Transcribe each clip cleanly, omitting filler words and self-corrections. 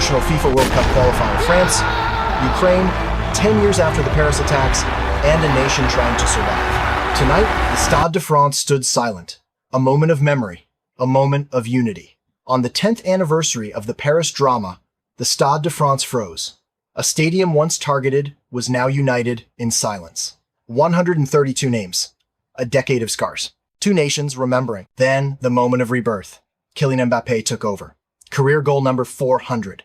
emotional FIFA World Cup qualifier France, Ukraine, 10 years after the Paris attacks, and a nation trying to survive. Tonight, the Stade de France stood silent. A moment of memory, a moment of unity. On the 10th anniversary of the Paris drama, the Stade de France froze. A stadium once targeted was now united in silence. 132 names. A decade of scars. Two nations remembering. Then, the moment of rebirth. Killian Mbappé took over. Career goal number 400.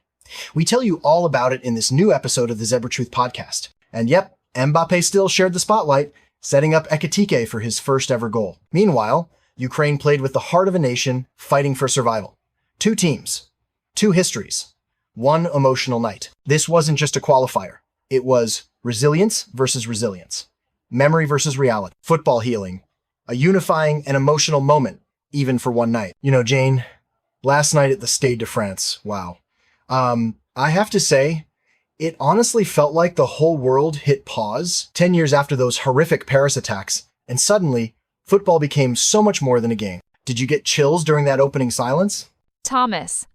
We tell you all about it in this new episode of the Zebra Truth podcast. And yep, Mbappé still shared the spotlight, setting up Ekitike for his first ever goal. Meanwhile, Ukraine played with the heart of a nation fighting for survival. Two teams, two histories, one emotional night. This wasn't just a qualifier. It was resilience versus resilience, memory versus reality, football healing, a unifying and emotional moment, even for one night. You know, Jane, last night at the Stade de France, wow. I have to say, it honestly felt like the whole world hit pause 10 years after those horrific Paris attacks, and suddenly, football became so much more than a game. Did you get chills during that opening silence? Thomas,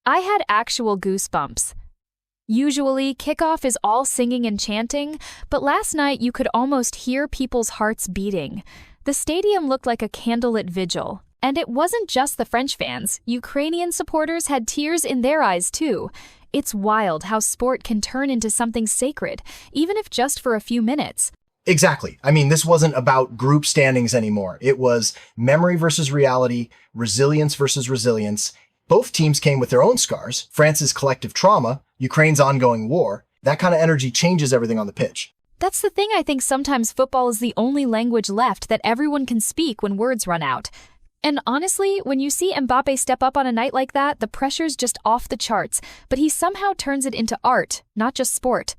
I had actual goosebumps. Usually, kickoff is all singing and chanting, but last night you could almost hear people's hearts beating. The stadium looked like a candlelit vigil. And it wasn't just the French fans. Ukrainian supporters had tears in their eyes too. It's wild how sport can turn into something sacred, even if just for a few minutes. Exactly. I mean, this wasn't about group standings anymore. It was memory versus reality, resilience versus resilience. Both teams came with their own scars. France's collective trauma, Ukraine's ongoing war. That kind of energy changes everything on the pitch. That's the thing. I think sometimes football is the only language left that everyone can speak when words run out. And honestly, when you see Mbappé step up on a night like that, the pressure's just off the charts, but he somehow turns it into art, not just sport.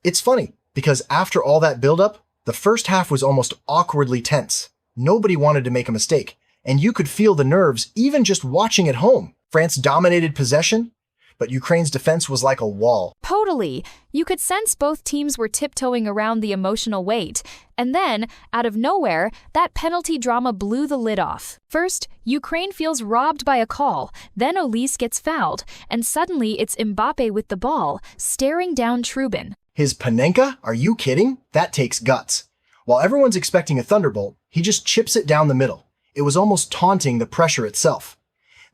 It's funny, because after all that buildup, the first half was almost awkwardly tense. Nobody wanted to make a mistake, and you could feel the nerves even just watching at home. France dominated possession, but Ukraine's defense was like a wall. Totally. You could sense both teams were tiptoeing around the emotional weight. And then, out of nowhere, that penalty drama blew the lid off. First, Ukraine feels robbed by a call. Then Olise gets fouled. And suddenly, it's Mbappé with the ball, staring down Trubin. His Panenka? Are you kidding? That takes guts. While everyone's expecting a thunderbolt, he just chips it down the middle. It was almost taunting the pressure itself.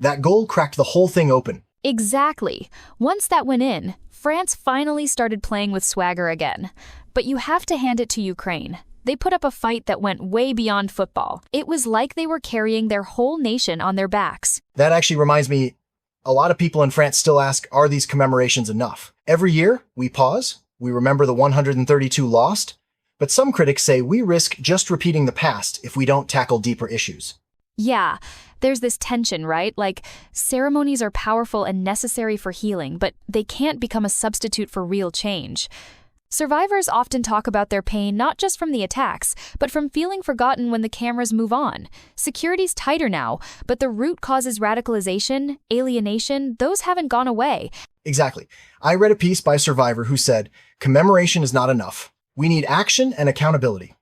That goal cracked the whole thing open. Exactly. Once that went in, France finally started playing with swagger again. But you have to hand it to Ukraine. They put up a fight that went way beyond football. It was like they were carrying their whole nation on their backs. That actually reminds me, a lot of people in France still ask, are these commemorations enough? Every year, we pause, we remember the 132 lost, but some critics say we risk just repeating the past if we don't tackle deeper issues. Yeah, there's this tension, right? Like, ceremonies are powerful and necessary for healing, but they can't become a substitute for real change. Survivors often talk about their pain not just from the attacks, but from feeling forgotten when the cameras move on. Security's tighter now, but the root causes radicalization, alienation, those haven't gone away. Exactly. I read a piece by a survivor who said, commemoration is not enough. We need action and accountability.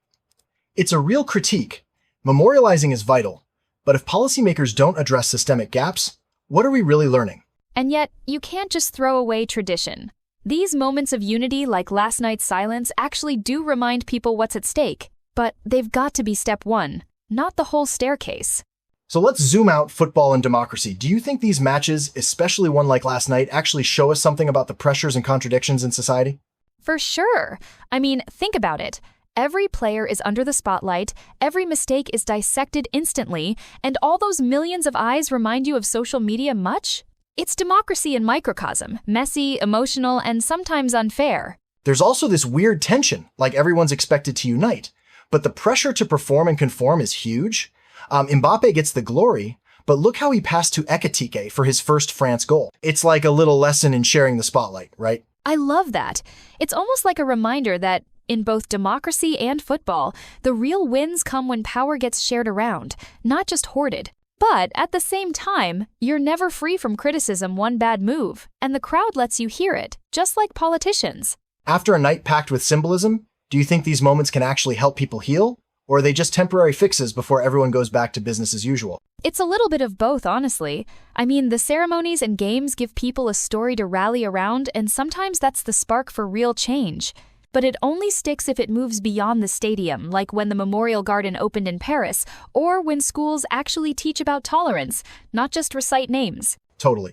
It's a real critique. Memorializing is vital. But if policymakers don't address systemic gaps, what are we really learning? And yet, you can't just throw away tradition. These moments of unity, like last night's silence, actually do remind people what's at stake. But they've got to be step one, not the whole staircase. So let's zoom out football and democracy. Do you think these matches, especially one like last night, actually show us something about the pressures and contradictions in society? For sure. I mean, think about it. Every player is under the spotlight, every mistake is dissected instantly, and all those millions of eyes remind you of social media much? It's democracy in microcosm, messy, emotional, and sometimes unfair. There's also this weird tension, like everyone's expected to unite, but the pressure to perform and conform is huge. Mbappé gets the glory, but look how he passed to Ekitike for his first France goal. It's like a little lesson in sharing the spotlight, right? I love that. It's almost like a reminder that in both democracy and football, the real wins come when power gets shared around, not just hoarded. But at the same time, you're never free from criticism one bad move, and the crowd lets you hear it, just like politicians. After a night packed with symbolism, do you think these moments can actually help people heal? Or are they just temporary fixes before everyone goes back to business as usual? It's a little bit of both, honestly. I mean, the ceremonies and games give people a story to rally around, and sometimes that's the spark for real change. But it only sticks if it moves beyond the stadium, like when the Memorial Garden opened in Paris, or when schools actually teach about tolerance, not just recite names. Totally.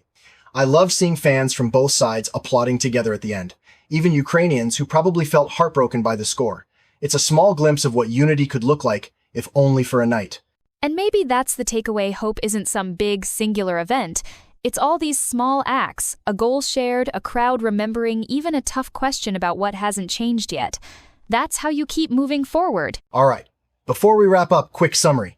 I love seeing fans from both sides applauding together at the end, even Ukrainians who probably felt heartbroken by the score. It's a small glimpse of what unity could look like, if only for a night. And maybe that's the takeaway. Hope isn't some big, singular event. It's all these small acts, a goal shared, a crowd remembering, even a tough question about what hasn't changed yet. That's how you keep moving forward. All right, before we wrap up, quick summary.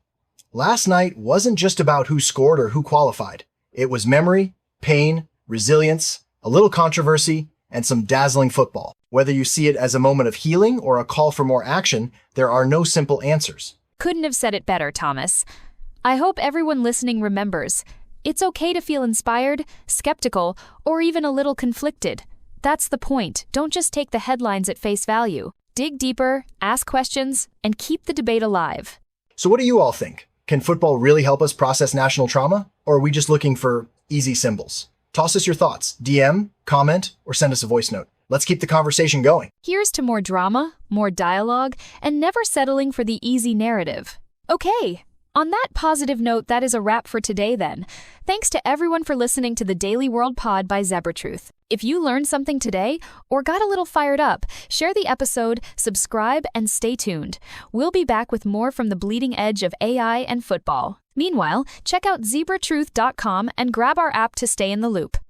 Last night wasn't just about who scored or who qualified. It was memory, pain, resilience, a little controversy, and some dazzling football. Whether you see it as a moment of healing or a call for more action, there are no simple answers. Couldn't have said it better, Thomas. I hope everyone listening remembers. It's okay to feel inspired, skeptical, or even a little conflicted. That's the point. Don't just take the headlines at face value. Dig deeper, ask questions, and keep the debate alive. So what do you all think? Can football really help us process national trauma? Or are we just looking for easy symbols? Toss us your thoughts, DM, comment, or send us a voice note. Let's keep the conversation going. Here's to more drama, more dialogue, and never settling for the easy narrative. Okay, on that positive note, that is a wrap for today then. Thanks to everyone for listening to the Daily World Pod by ZebraTruth. If you learned something today or got a little fired up, share the episode, subscribe, and stay tuned. We'll be back with more from the bleeding edge of AI and football. Meanwhile, check out zebratruth.com and grab our app to stay in the loop.